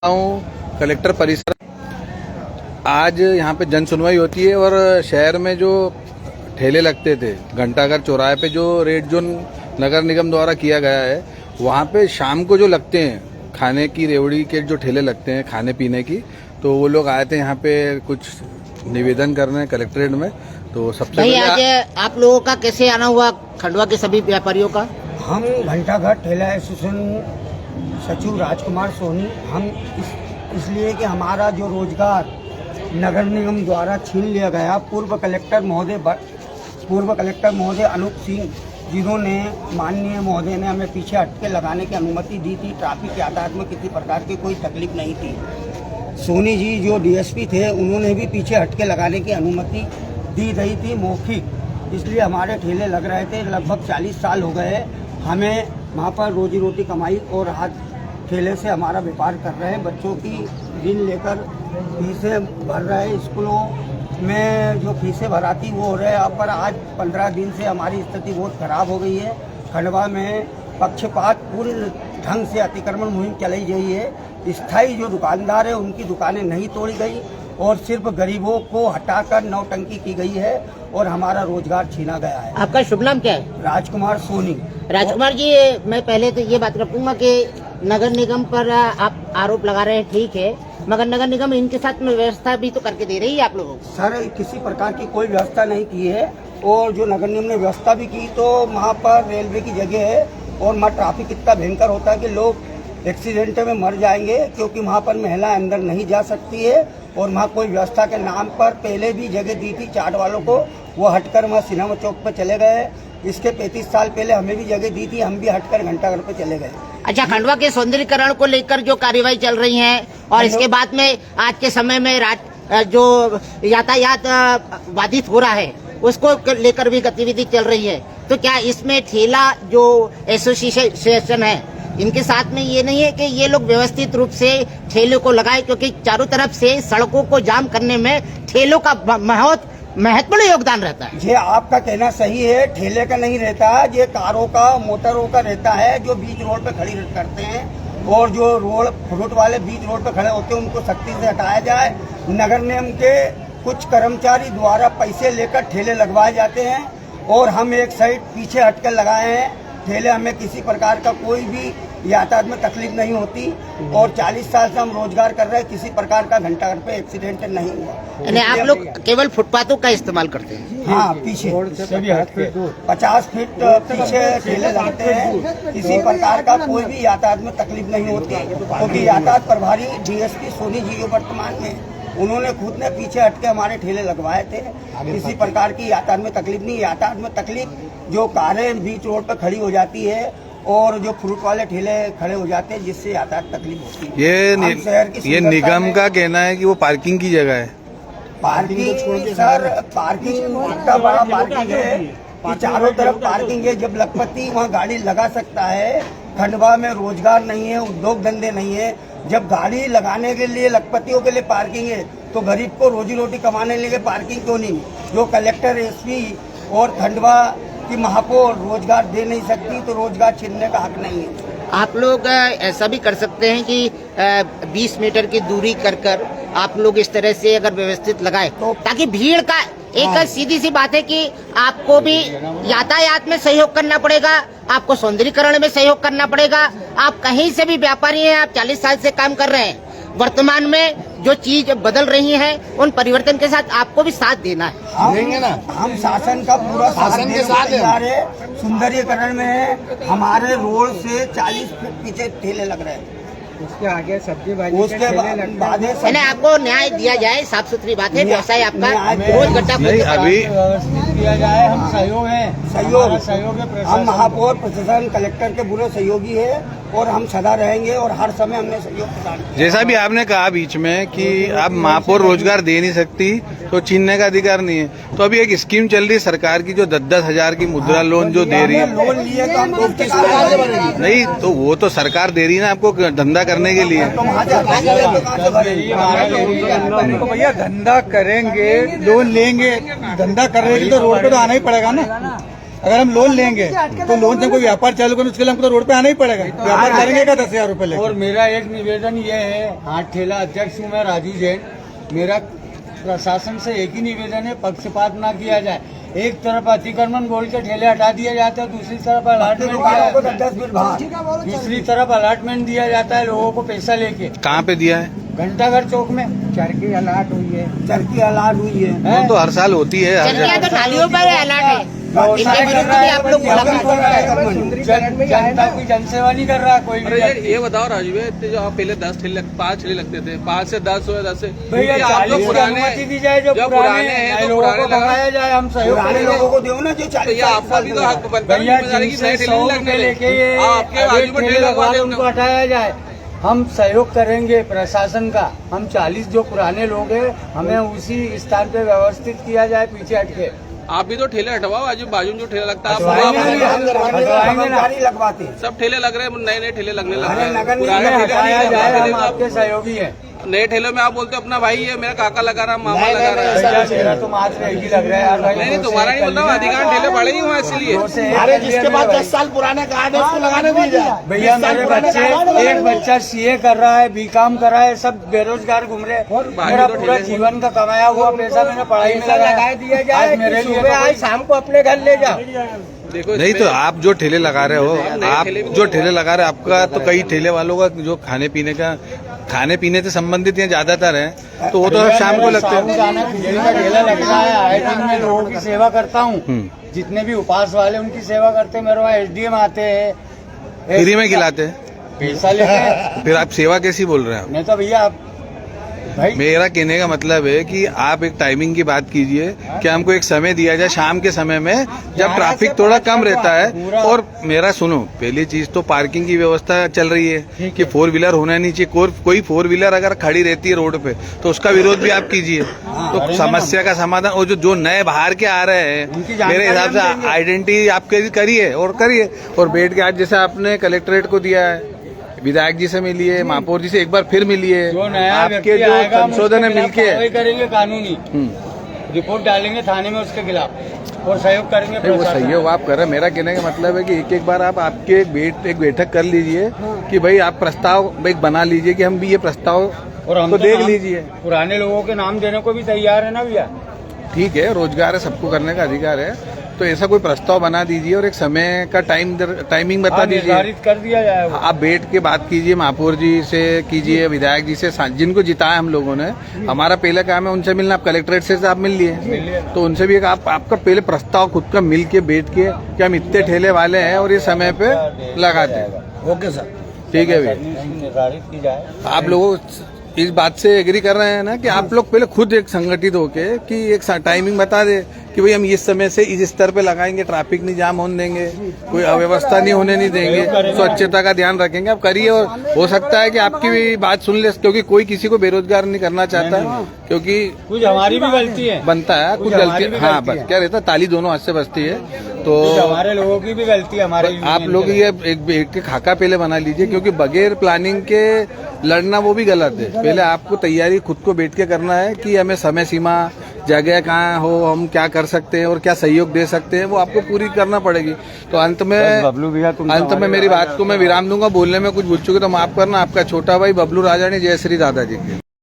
हूँ कलेक्टर परिसर। आज यहाँ पे जन सुनवाई होती है और शहर में जो ठेले लगते थे घंटाघर चौराहे पे, जो रेड जोन नगर निगम द्वारा किया गया है, वहाँ पे शाम को जो लगते हैं खाने की रेवड़ी के जो ठेले लगते हैं खाने पीने की, तो वो लोग आए थे यहाँ पे कुछ निवेदन करने कलेक्ट्रेट में। तो सबसे पहले आज आप लोगों का कैसे आना हुआ खंडवा के सभी व्यापारियों का? हम घंटाघर ठेला एसोसिएशन सचिव राजकुमार सोनी, हम इसलिए कि हमारा जो रोजगार नगर निगम द्वारा छीन लिया गया, पूर्व कलेक्टर महोदय अनूप सिंह, जिन्होंने माननीय महोदय ने हमें पीछे हटके लगाने की अनुमति दी थी। ट्रैफिक यातायात में किसी प्रकार की कोई तकलीफ नहीं थी। सोनी जी जो डीएसपी थे, उन्होंने भी पीछे हटके लगाने की अनुमति दी गई थी मौखिक, इसलिए हमारे ठेले लग रहे थे। लगभग 40 साल हो गए हमें वहाँ पर रोजी रोटी कमाई और आज ठेले से हमारा व्यापार कर रहे हैं। बच्चों की ऋण लेकर फीसें भर रहे हैं, स्कूलों में जो फीसें भराती वो हो रहे हैं। पर आज 15 दिन से हमारी स्थिति बहुत खराब हो गई है। खंडवा में पक्षपात पूरी ढंग से अतिक्रमण मुहिम चलाई गई है। स्थायी जो दुकानदार है उनकी दुकानें नहीं तोड़ी गई और सिर्फ गरीबों को हटाकर नौटंकी की गई है और हमारा रोजगार छीना गया है। आपका शुभ नाम क्या है? राजकुमार सोनी। राजकुमार जी, मैं पहले तो ये बात रखूंगा कि नगर निगम पर आप आरोप लगा रहे हैं, ठीक है, मगर नगर निगम इनके साथ में व्यवस्था भी तो करके दे रही है आप लोगों को। सर, किसी प्रकार की कोई व्यवस्था नहीं की है और जो नगर निगम ने व्यवस्था भी की तो वहाँ पर रेलवे की जगह है और वहाँ ट्रैफिक इतना भयंकर होता है कि लोग एक्सीडेंट में मर जाएंगे, क्योंकि वहाँ पर महिलाएं अंदर नहीं जा सकती है। और वहाँ कोई व्यवस्था के नाम पर पहले भी जगह दी थी चाट वालों को, वो हटकर वहाँ सिनेमा चौक पर चले गए। इसके 35 साल पहले हमें भी जगह दी थी, हम भी हटकर घंटाघर पे चले गए। अच्छा, खंडवा के सौंदर्यीकरण को लेकर जो कार्यवाही चल रही है और इसके बाद में आज के समय में जो यातायात बाधित हो रहा है उसको लेकर भी गतिविधि चल रही है, तो क्या इसमें ठेला जो एसोसिएशन है इनके साथ में ये नहीं है कि ये लोग व्यवस्थित रूप से ठेले को लगाए, क्योंकि चारों तरफ से सड़कों को जाम करने में ठेलों का बहुत महत्वपूर्ण योगदान रहता है? ये आपका कहना सही है, ठेले का नहीं रहता, ये कारों का मोटरों का रहता है, जो बीच रोड पे खड़ी करते हैं और जो रोड फ्रूट वाले बीच रोड पे खड़े होते हैं उनको सख्ती से हटाया जाए। नगर निगम के कुछ कर्मचारी द्वारा पैसे लेकर ठेले लगवाए जाते हैं और हम एक साइड पीछे हटकर लगाए हैं ठेले। हमें किसी प्रकार का कोई भी यातायात में तकलीफ नहीं होती और 40 साल से हम रोजगार कर रहे हैं, किसी प्रकार का घंटाघर पे एक्सीडेंट नहीं हुआ। यानी आप लोग केवल फुटपाथों का इस्तेमाल करते हैं? हाँ, पीछे 50 फीट पीछे ठेले लगते हैं, किसी प्रकार का कोई भी यातायात में तकलीफ नहीं होती, क्योंकि यातायात प्रभारी डीएसपी सोनी जी जो वर्तमान में, उन्होंने खुद ने पीछे हटके हमारे ठेले लगवाए थे। किसी प्रकार की यातायात में तकलीफ नहीं। यातायात में तकलीफ जो कारें बीच रोड पर खड़ी हो जाती है और जो फ्रूट वाले ठेले खड़े हो जाते हैं, जिससे यातायात तकलीफ होती है। ये निगम का कहना है कि वो पार्किंग की जगह है। पार्किंग सर, पार्किंग इतना बड़ा पार्किंग है कि चारों तरफ पार्किंग है। जब लखपति वहाँ गाड़ी लगा सकता है, खंडवा में रोजगार नहीं है, उद्योग धंधे नहीं है, जब गाड़ी लगाने के लिए लखपतियों के लिए पार्किंग है तो गरीब को रोजी रोटी कमाने के लिए पार्किंग क्यों नहीं? जो कलेक्टर, एसपी और खंडवा की महापौर रोजगार दे नहीं सकती तो रोजगार छीनने का हक नहीं है। आप लोग ऐसा भी कर सकते हैं कि 20 मीटर की दूरी कर आप लोग इस तरह से अगर व्यवस्थित लगाए तो, ताकि भीड़ का एक सीधी सी बात है कि आपको भी यातायात में सहयोग करना पड़ेगा, आपको सौंदर्यीकरण में सहयोग करना पड़ेगा। आप कहीं से भी व्यापारी हैं, आप 40 साल से काम कर रहे हैं, वर्तमान में जो चीज बदल रही है उन परिवर्तन के साथ आपको भी साथ देना है। देंगे ना, हम शासन का पूरा शासन के साथ तैयार है। सुंदरीकरण में हमारे रोड से 40 फीट पीछे ठेले लग रहे हैं, उसके आगे सब्जी भाजी, उसके बाद आपको न्याय दिया जाए। साफ सुथरी बात है, व्यवसाय आपका रोज गड्ढा अभी दिया जाए। हम सहयोग है, सहयोग हम महापौर, प्रशासन, कलेक्टर के बुरे सहयोगी है और हम सदा रहेंगे और हर समय हमने सहयोग प्रदान। जैसा भी आपने कहा बीच में कि अब महापौर रोजगार दे नहीं सकती तो छीनने का अधिकार नहीं है, तो अभी एक स्कीम चल रही है सरकार की जो 10-10 हजार की मुद्रा लोन जो दे रही है। लोन लिए तो हम नहीं, तो वो तो सरकार दे रही है ना आपको धंधा करने के लिए। तो भैया धंधा करेंगे, लोन लेंगे, धंधा करेंगे तो रोड पे तो आना ही पड़ेगा ना। अगर हम लोन लेंगे तो लोन से कोई व्यापार चालू करें उसके लिए हमको तो रोड पे आना ही पड़ेगा। व्यापार करेंगे क्या 10,000 रुपए लेके? और मेरा एक निवेदन ये है, हाथ ठेला अध्यक्ष हूँ मैं राजू जैन, मेरा प्रशासन से एक ही निवेदन है, पक्षपात ना किया जाए। एक तरफ अतिक्रमण बोल के ठेले हटा दिए जाते हैं, दूसरी तरफ अलॉटमेंट दूसरी तरफ अलॉटमेंट दिया जाता है लोगों को पैसा लेके। कहाँ पे दिया है? घंटाघर चौक में चरखी अलाट हुई है, चरखी अलाट हुई है। वो तो हर साल होती है, हर चरखिया जगह। तो नालियों पर अलर्ट है, इनके विरुद्ध भी आप लोग जनता की जनसेवा नहीं कर रहा कोई भी। ये बताओ राजू भाई, जो आप पहले 5 ठेले लगते थे, 5 से 10 हुए, 10 से भैया आप 40 जो की पुराने अनुमति दी जाए, जो पुराने हैं लोगों को भगाया जाए, हम सहयोग करेंगे। लोगों को दो ना जो तो ये आपका भी तो हक बनता है भैया जिम्मेदारी की, नए जिनसे ठेले 100 नहीं रुपए लगने लेके ये आपके बाजू में ठेले लगवा दे उनको हटाया जाए। हम सहयोग करेंगे प्रशासन का। हम 40 जो पुराने लोग हैं, हमें उसी स्थान पे व्यवस्थित किया जाए, पीछे हटके। आप भी तो ठेले हटवाओ, बाजू में जो ठेला लगता है लगवाते सब ठेले लग रहे हैं, नए ठेले लगने लग रहे हैं। नगर पुराने निगम में ठेले हटाया नहीं जाए, लगते। हम आपके सहयोगी हैं। नए ठेले में आप बोलते हो अपना भाई है, मेरा काका लगा रहा, मामा लगा रहा है। भैया मेरा तो मात्र एक ही लग रहा है यार भाई। नहीं तुम्हारा नहीं बोलता, अधिकांश ठेले बड़े ही हुए इसलिए। अरे जिसके पास 10 साल पुराने कार्ड है उसको लगाने दीजिए। भैया मेरे बच्चे, एक बच्चा CA कर रहा है, BCom कर रहा है, सब बेरोजगार घूम रहे हैं। मेरा पूरा जीवन का कमाया हुआ पैसा मैंने पढ़ाई में लगा दिया जाए। मेरे लिए आज शाम को अपने घर ले जाओ। देखो नहीं तो आप जो ठेले लगा रहे हो, आप जो ठेले लगा रहे हो, आपका तो कई ठेले वालों का जो खाने पीने से संबंधित यहाँ ज्यादातर है, तो वो तो अब शाम को लगते हैं। ठेला लगता है, आए दिन मैं लोगों की सेवा करता हूँ। जितने भी उपास वाले उनकी सेवा करते हैं। मेरे वहाँ SDM आते हैं, फ्री में खिलाते हैं, पैसा लेते हैं। फिर आप सेवा कैसी बोल रहे हैं? नहीं तो भैया आप भाई, मेरा कहने का मतलब है कि आप एक टाइमिंग की बात कीजिए कि हमको एक समय दिया जाए शाम के समय में जब ट्रैफिक थोड़ा कम रहता है। और मेरा सुनो, पहली चीज तो पार्किंग की व्यवस्था चल रही है कि 4 व्हीलर होना नहीं चाहिए। कोई 4 व्हीलर अगर खड़ी रहती है रोड पे तो उसका विरोध भी आप कीजिए, तो समस्या का समाधान। और जो नए बाहर के आ रहे हैं, मेरे हिसाब से आइडेंटिटी आपके करिए और बैठ के, आज जैसे आपने कलेक्ट्रेट को दिया है, विधायक जी से मिलिए, महापौर जी से एक बार फिर मिलिए, जो नया आपके जो संशोधन है मिलके करेंगे, कानूनी रिपोर्ट डालेंगे थाने में उसके खिलाफ और सहयोग करेंगे। वो सहयोग आप कर रहे हैं। मेरा कहने का मतलब है कि एक बार आप आपके एक बैठक कर लीजिए कि भाई आप प्रस्ताव एक बना लीजिए कि हम भी ये प्रस्ताव और हम तो देख नाम, लीजिए। पुराने लोगों के नाम देने को भी तैयार है ना भैया। ठीक है, रोजगार है, सबको करने का अधिकार है, तो ऐसा कोई प्रस्ताव बना दीजिए और एक समय का टाइमिंग बता दीजिए, निर्धारित कर दिया जाए। आप बैठ के बात कीजिए, महापौर जी से कीजिए, विधायक जी से, जिनको जिताया हम लोगों ने। हमारा पहला काम है उनसे मिलना। आप कलेक्ट्रेट से आप मिल लिए तो उनसे भी एक आपका पहले प्रस्ताव खुद का मिल के बैठ के कि हम इतने ठेले वाले हैं और ये समय पे लगा दें। ओके सर, ठीक है भैया। निर्धारित की जाए। आप लोगों इस बात से एग्री कर रहे हैं ना कि आप लोग पहले खुद एक संगठित होके कि एक टाइमिंग बता दे कि भाई हम इस समय से इस स्तर पे लगाएंगे, ट्रैफिक नहीं जाम होने देंगे, कोई अव्यवस्था नहीं होने नहीं देंगे, स्वच्छता का ध्यान रखेंगे। आप करिए और हो सकता है कि आपकी भी बात सुन ले, क्योंकि कोई किसी को बेरोजगार नहीं करना चाहता, क्योंकि कुछ हमारी भी गलती है, बनता है कुछ गलती। हाँ, बस क्या रहता है, ताली दोनों हाथ से बजती है। तो हमारे लोगों की भी गलती है। हमारे आप लोग ये एक खाका पहले बना लीजिए, क्योंकि बगैर प्लानिंग के लड़ना वो भी गलत है। पहले आपको तैयारी खुद को बैठ के करना है कि हमें समय सीमा, जगह कहाँ हो, हम क्या कर सकते हैं और क्या सहयोग दे सकते हैं, वो आपको पूरी करना पड़ेगी। तो अंत में मेरी बात को मैं विराम दूंगा। बोलने में कुछ भूल चुके तो माफ करना। आपका छोटा भाई बबलू राजानी, जय श्री दादाजी की।